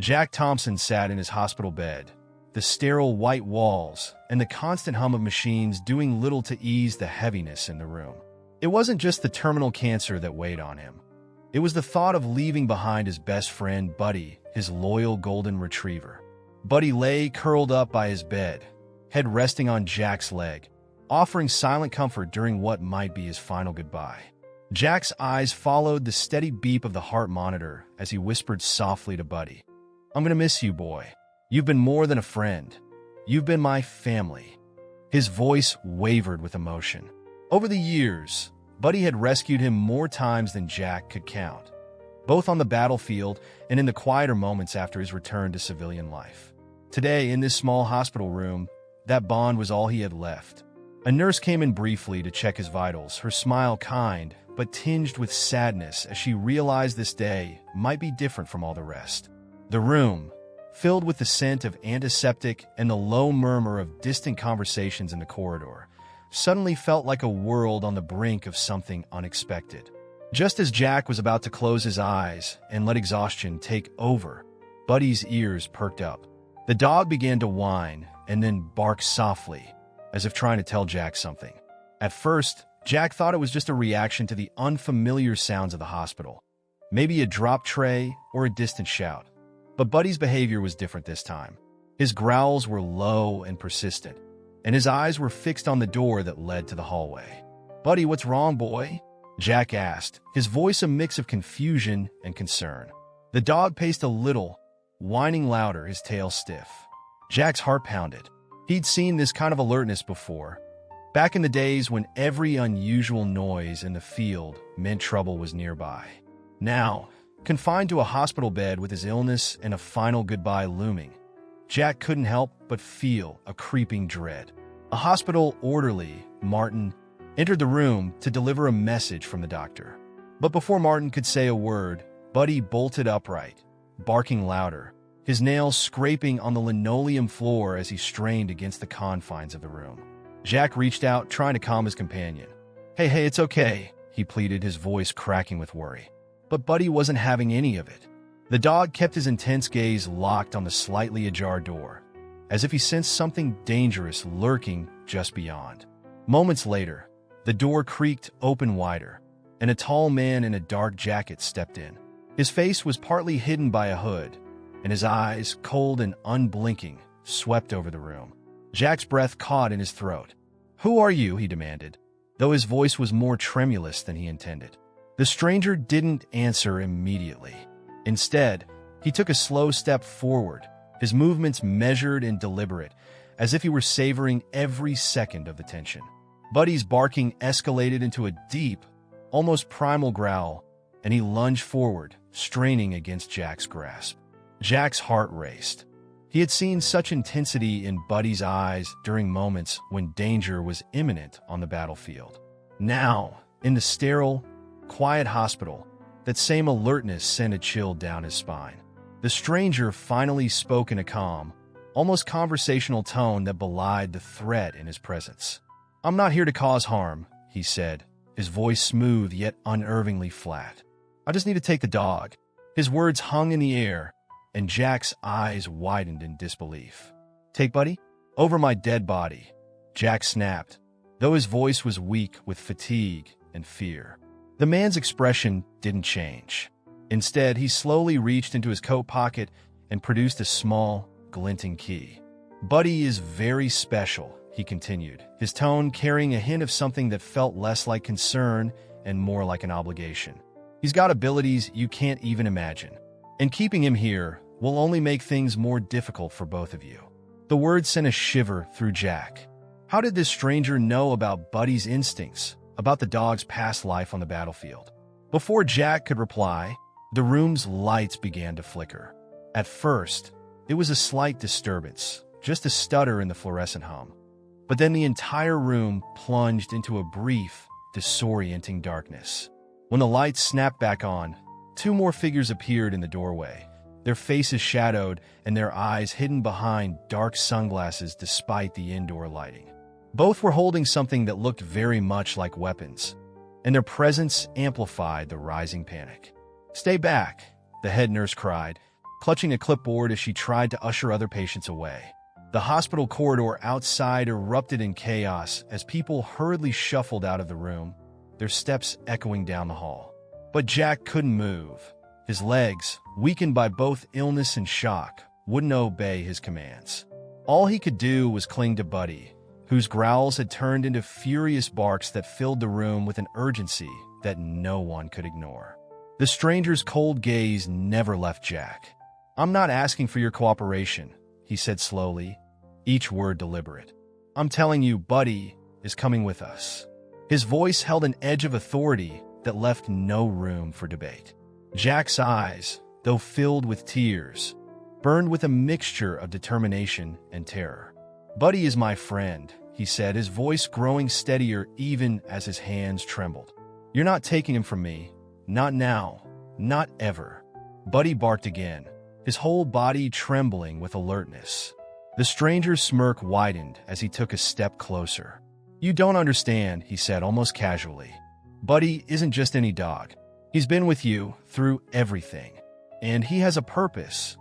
Jack Thompson sat in his hospital bed, the sterile white walls and the constant hum of machines doing little to ease the heaviness in the room. It wasn't just the terminal cancer that weighed on him. It was the thought of leaving behind his best friend, Buddy, his loyal golden retriever. Buddy lay curled up by his bed, head resting on Jack's leg, offering silent comfort during what might be his final goodbye. Jack's eyes followed the steady beep of the heart monitor as he whispered softly to Buddy, "I'm gonna miss you, boy. You've been more than a friend. You've been my family." His voice wavered with emotion. Over the years, Buddy had rescued him more times than Jack could count, both on the battlefield and in the quieter moments after his return to civilian life. Today, in this small hospital room, that bond was all he had left. A nurse came in briefly to check his vitals, her smile kind but tinged with sadness as she realized this day might be different from all the rest. The room, filled with the scent of antiseptic and the low murmur of distant conversations in the corridor, suddenly felt like a world on the brink of something unexpected. Just as Jack was about to close his eyes and let exhaustion take over, Buddy's ears perked up. The dog began to whine and then bark softly, as if trying to tell Jack something. At first, Jack thought it was just a reaction to the unfamiliar sounds of the hospital, maybe a drop tray or a distant shout. But Buddy's behavior was different this time. His growls were low and persistent, and his eyes were fixed on the door that led to the hallway. "Buddy, what's wrong, boy?" Jack asked, his voice a mix of confusion and concern. The dog paced a little, whining louder, his tail stiff. Jack's heart pounded. He'd seen this kind of alertness before, back in the days when every unusual noise in the field meant trouble was nearby. Now, confined to a hospital bed with his illness and a final goodbye looming, Jack couldn't help but feel a creeping dread. A hospital orderly, Martin, entered the room to deliver a message from the doctor. But before Martin could say a word, Buddy bolted upright, barking louder, his nails scraping on the linoleum floor as he strained against the confines of the room. Jack reached out, trying to calm his companion. Hey, it's okay," he pleaded, his voice cracking with worry. But Buddy wasn't having any of it. The dog kept his intense gaze locked on the slightly ajar door, as if he sensed something dangerous lurking just beyond. Moments later, the door creaked open wider, and a tall man in a dark jacket stepped in. His face was partly hidden by a hood, and his eyes, cold and unblinking, swept over the room. Jack's breath caught in his throat. "Who are you?" he demanded, though his voice was more tremulous than he intended. The stranger didn't answer immediately. Instead, he took a slow step forward, his movements measured and deliberate, as if he were savoring every second of the tension. Buddy's barking escalated into a deep, almost primal growl, and he lunged forward, straining against Jack's grasp. Jack's heart raced. He had seen such intensity in Buddy's eyes during moments when danger was imminent on the battlefield. Now, in the sterile, quiet hospital, that same alertness sent a chill down his spine. The stranger finally spoke in a calm, almost conversational tone that belied the threat in his presence. "I'm not here to cause harm," he said, his voice smooth yet unnervingly flat. "I just need to take the dog." His words hung in the air, and Jack's eyes widened in disbelief. "Take Buddy? Over my dead body," Jack snapped, though his voice was weak with fatigue and fear. The man's expression didn't change. Instead, he slowly reached into his coat pocket and produced a small, glinting key. "Buddy is very special," he continued, his tone carrying a hint of something that felt less like concern and more like an obligation. "He's got abilities you can't even imagine, and keeping him here will only make things more difficult for both of you." The words sent a shiver through Jack. How did this stranger know about Buddy's instincts, about the dog's past life on the battlefield? Before Jack could reply, the room's lights began to flicker. At first, it was a slight disturbance, just a stutter in the fluorescent hum. But then the entire room plunged into a brief, disorienting darkness. When the lights snapped back on, two more figures appeared in the doorway, their faces shadowed and their eyes hidden behind dark sunglasses despite the indoor lighting. Both were holding something that looked very much like weapons, and their presence amplified the rising panic. "Stay back," the head nurse cried, clutching a clipboard as she tried to usher other patients away. The hospital corridor outside erupted in chaos as people hurriedly shuffled out of the room, their steps echoing down the hall. But Jack couldn't move. His legs, weakened by both illness and shock, wouldn't obey his commands. All he could do was cling to Buddy, whose growls had turned into furious barks that filled the room with an urgency that no one could ignore. The stranger's cold gaze never left Jack. "I'm not asking for your cooperation," he said slowly, each word deliberate. "I'm telling you, Buddy is coming with us." His voice held an edge of authority that left no room for debate. Jack's eyes, though filled with tears, burned with a mixture of determination and terror. "Buddy is my friend," he said, his voice growing steadier even as his hands trembled. "You're not taking him from me. Not now. Not ever." Buddy barked again, his whole body trembling with alertness. The stranger's smirk widened as he took a step closer. "You don't understand," he said almost casually. "Buddy isn't just any dog. He's been with you through everything. And he has a purpose,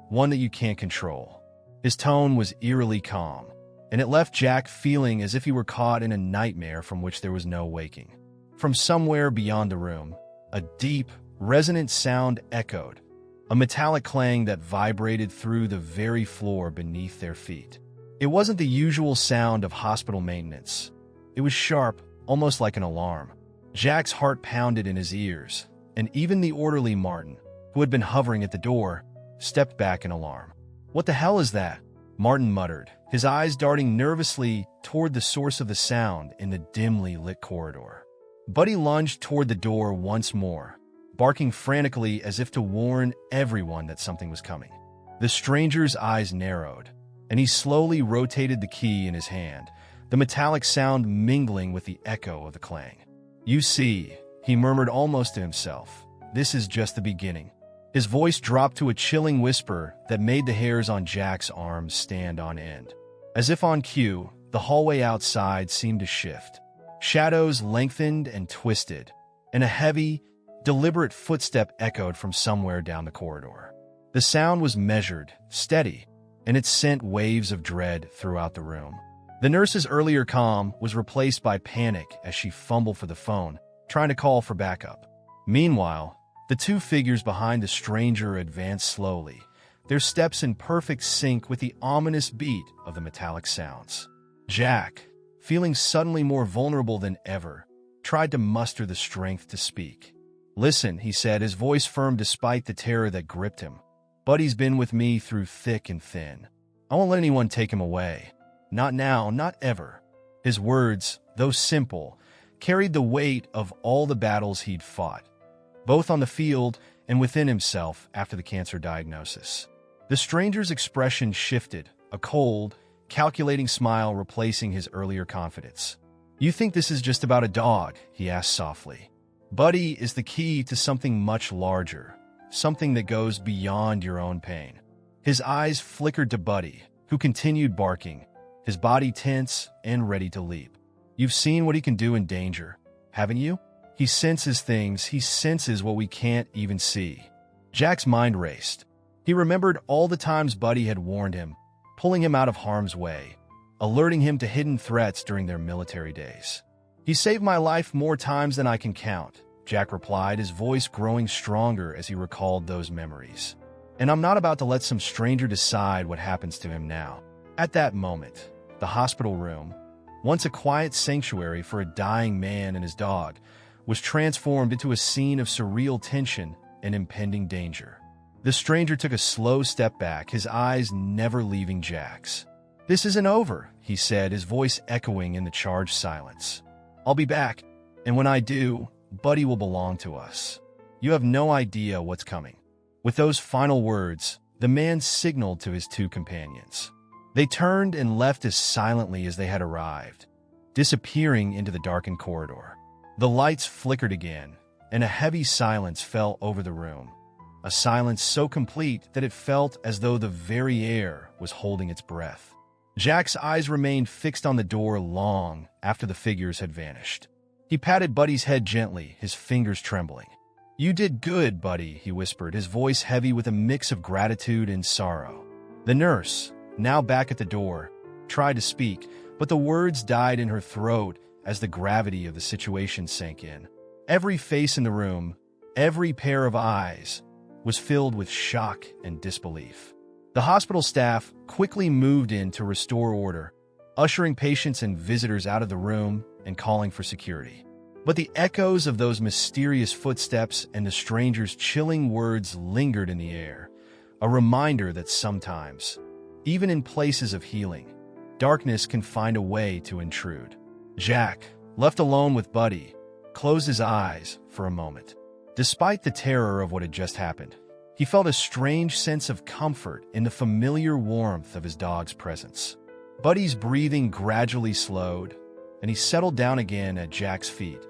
one that you can't control." His tone was eerily calm, and it left Jack feeling as if he were caught in a nightmare from which there was no waking. From somewhere beyond the room, a deep, resonant sound echoed, a metallic clang that vibrated through the very floor beneath their feet. It wasn't the usual sound of hospital maintenance. It was sharp, almost like an alarm. Jack's heart pounded in his ears, and even the orderly Martin, who had been hovering at the door, stepped back in alarm. "What the hell is that?" Martin muttered, his eyes darting nervously toward the source of the sound in the dimly lit corridor. Buddy lunged toward the door once more, barking frantically as if to warn everyone that something was coming. The stranger's eyes narrowed, and he slowly rotated the key in his hand, the metallic sound mingling with the echo of the clang. "You see," he murmured almost to himself, "this is just the beginning." His voice dropped to a chilling whisper that made the hairs on Jack's arms stand on end. As if on cue, the hallway outside seemed to shift. Shadows lengthened and twisted, and a heavy, deliberate footstep echoed from somewhere down the corridor. The sound was measured, steady, and it sent waves of dread throughout the room. The nurse's earlier calm was replaced by panic as she fumbled for the phone, trying to call for backup. Meanwhile, the two figures behind the stranger advanced slowly, their steps in perfect sync with the ominous beat of the metallic sounds. Jack, feeling suddenly more vulnerable than ever, tried to muster the strength to speak. "Listen," he said, his voice firm despite the terror that gripped him. "Buddy's been with me through thick and thin. I won't let anyone take him away. Not now, not ever." His words, though simple, carried the weight of all the battles he'd fought, both on the field and within himself after the cancer diagnosis. The stranger's expression shifted, a cold, calculating smile replacing his earlier confidence. "You think this is just about a dog?" he asked softly. "Buddy is the key to something much larger, something that goes beyond your own pain." His eyes flickered to Buddy, who continued barking, his body tense and ready to leap. "You've seen what he can do in danger, haven't you? He senses things, he senses what we can't even see." Jack's mind raced. He remembered all the times Buddy had warned him, pulling him out of harm's way, alerting him to hidden threats during their military days. "He saved my life more times than I can count," Jack replied, his voice growing stronger as he recalled those memories. "And I'm not about to let some stranger decide what happens to him now." At that moment, the hospital room, once a quiet sanctuary for a dying man and his dog, was transformed into a scene of surreal tension and impending danger. The stranger took a slow step back, his eyes never leaving Jack's. "This isn't over," he said, his voice echoing in the charged silence. "I'll be back, and when I do, Buddy will belong to us. You have no idea what's coming." With those final words, the man signaled to his two companions. They turned and left as silently as they had arrived, disappearing into the darkened corridor. The lights flickered again, and a heavy silence fell over the room, a silence so complete that it felt as though the very air was holding its breath. Jack's eyes remained fixed on the door long after the figures had vanished. He patted Buddy's head gently, his fingers trembling. "You did good, buddy," he whispered, his voice heavy with a mix of gratitude and sorrow. The nurse, now back at the door, tried to speak, but the words died in her throat as the gravity of the situation sank in. Every face in the room, every pair of eyes, was filled with shock and disbelief. The hospital staff quickly moved in to restore order, ushering patients and visitors out of the room and calling for security. But the echoes of those mysterious footsteps and the stranger's chilling words lingered in the air, a reminder that sometimes, even in places of healing, darkness can find a way to intrude. Jack, left alone with Buddy, closed his eyes for a moment. Despite the terror of what had just happened, he felt a strange sense of comfort in the familiar warmth of his dog's presence. Buddy's breathing gradually slowed, and he settled down again at Jack's feet,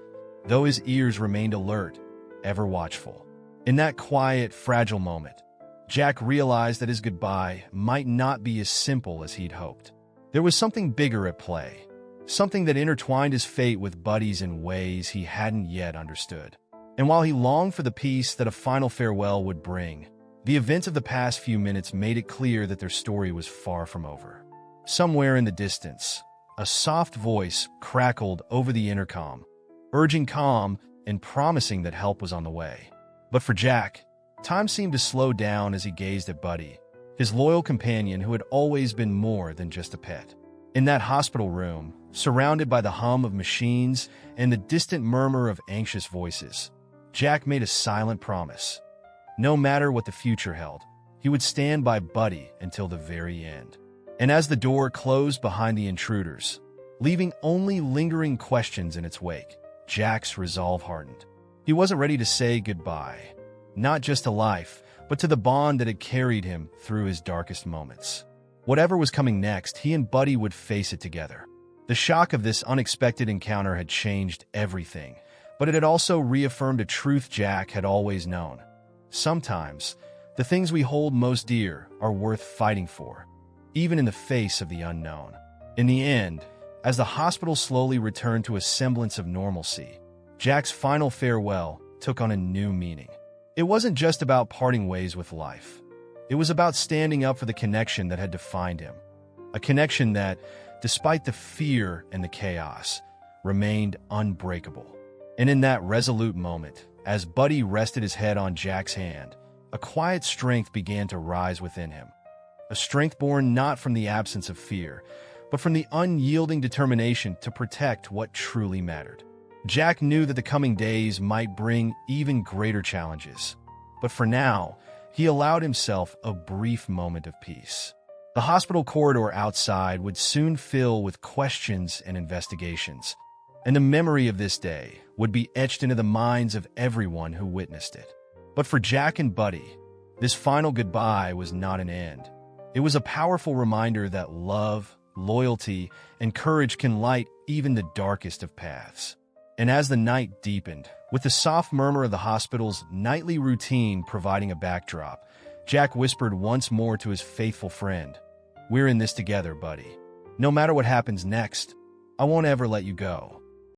though his ears remained alert, ever watchful. In that quiet, fragile moment, Jack realized that his goodbye might not be as simple as he'd hoped. There was something bigger at play, something that intertwined his fate with Buddy's in ways he hadn't yet understood. And while he longed for the peace that a final farewell would bring, the events of the past few minutes made it clear that their story was far from over. Somewhere in the distance, a soft voice crackled over the intercom, urging calm and promising that help was on the way. But for Jack, time seemed to slow down as he gazed at Buddy, his loyal companion who had always been more than just a pet. In that hospital room, surrounded by the hum of machines and the distant murmur of anxious voices, Jack made a silent promise. No matter what the future held, he would stand by Buddy until the very end. And as the door closed behind the intruders, leaving only lingering questions in its wake, Jack's resolve hardened. He wasn't ready to say goodbye, not just to life, but to the bond that had carried him through his darkest moments. Whatever was coming next, he and Buddy would face it together. The shock of this unexpected encounter had changed everything, but it had also reaffirmed a truth Jack had always known. Sometimes, the things we hold most dear are worth fighting for, even in the face of the unknown. In the end, as the hospital slowly returned to a semblance of normalcy, Jack's final farewell took on a new meaning. It wasn't just about parting ways with life. It was about standing up for the connection that had defined him. A connection that, despite the fear and the chaos, remained unbreakable. And in that resolute moment, as Buddy rested his head on Jack's hand, a quiet strength began to rise within him. A strength born not from the absence of fear, but from the unyielding determination to protect what truly mattered. Jack knew that the coming days might bring even greater challenges, but for now, he allowed himself a brief moment of peace. The hospital corridor outside would soon fill with questions and investigations, and the memory of this day would be etched into the minds of everyone who witnessed it. But for Jack and Buddy, this final goodbye was not an end. It was a powerful reminder that love, loyalty, and courage can light even the darkest of paths. And as the night deepened, with the soft murmur of the hospital's nightly routine providing a backdrop, Jack whispered once more to his faithful friend, "We're in this together, Buddy. No matter what happens next, I won't ever let you go."